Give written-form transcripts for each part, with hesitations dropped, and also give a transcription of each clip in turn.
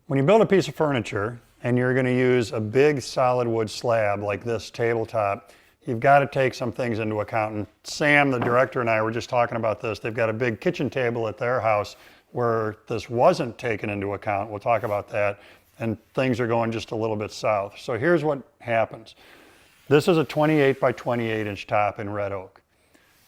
When you build a piece of furniture and you're going to use a big solid wood slab like this tabletop, you've got to take some things into account. And Sam, the director, and I were just talking about this. They've got a big kitchen table at their house where this wasn't taken into account. We'll talk about that. And things are going just a little bit south. So here's what happens. This is a 28 by 28 inch top in red oak.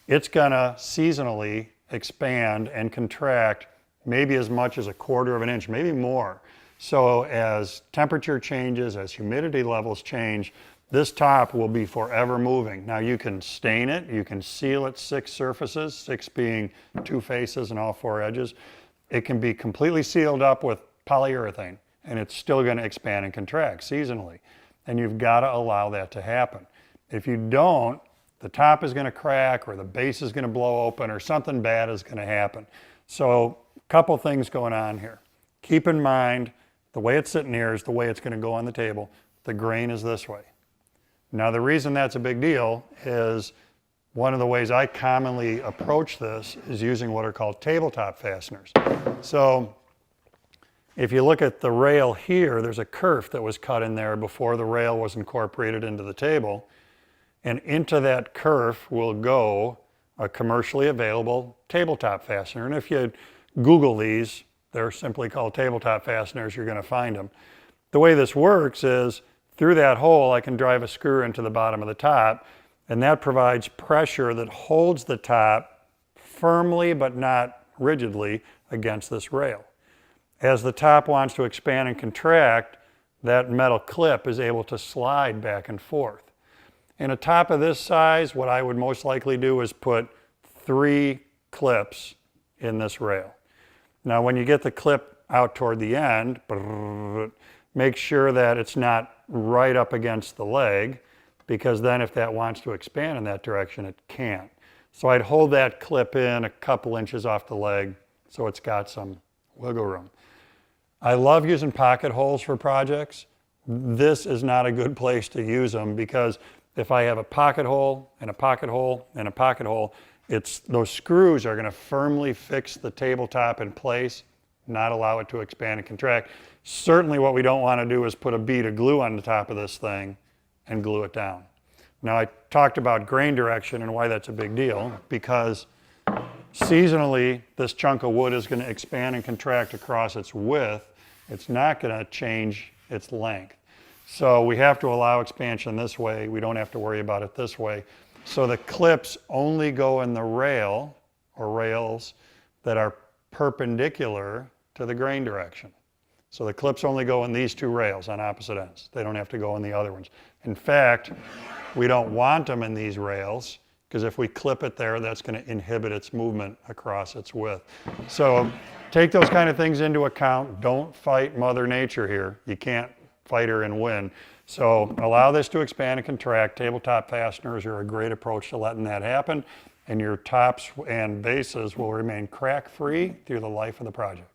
It's going to seasonally expand and contract maybe as much as 1/4 of an inch, maybe more. So as temperature changes, as humidity levels change, this top will be forever moving. Now you can stain it, you can seal it 6 surfaces, 6 being 2 faces and all 4 edges. It can be completely sealed up with polyurethane and it's still going to expand and contract seasonally. And you've got to allow that to happen. If you don't, the top is going to crack or the base is going to blow open or something bad is going to happen. So a couple things going on here. Keep in mind, the way it's sitting here is the way it's going to go on the table. The grain is this way. Now the reason that's a big deal is one of the ways I commonly approach this is using what are called tabletop fasteners. So if you look at the rail here, there's a kerf that was cut in there before the rail was incorporated into the table. And into that kerf will go a commercially available tabletop fastener. And if you Google these, they're simply called tabletop fasteners, you're going to find them. The way this works is through that hole I can drive a screw into the bottom of the top, and that provides pressure that holds the top firmly but not rigidly against this rail. As the top wants to expand and contract, that metal clip is able to slide back and forth. In a top of this size, what I would most likely do is put 3 clips in this rail. Now when you get the clip out toward the end, make sure that it's not right up against the leg, because then if that wants to expand in that direction, it can't. So I'd hold that clip in a couple inches off the leg so it's got some wiggle room. I love using pocket holes for projects. This is not a good place to use them because if I have a pocket hole and a pocket hole and a pocket hole, those screws are going to firmly fix the tabletop in place, not allow it to expand and contract. Certainly what we don't want to do is put a bead of glue on the top of this thing and glue it down. Now I talked about grain direction and why that's a big deal, because seasonally this chunk of wood is going to expand and contract across its width. It's not going to change its length. So we have to allow expansion this way. We don't have to worry about it this way. So the clips only go in the rail or rails that are perpendicular to the grain direction. So the clips only go in these 2 rails on opposite ends. They don't have to go in the other ones. In fact, we don't want them in these rails because if we clip it there, that's going to inhibit its movement across its width. So take those kind of things into account. Don't fight Mother Nature here. You can't fight her and win. So allow this to expand and contract. Tabletop fasteners are a great approach to letting that happen, and your tops and bases will remain crack-free through the life of the project.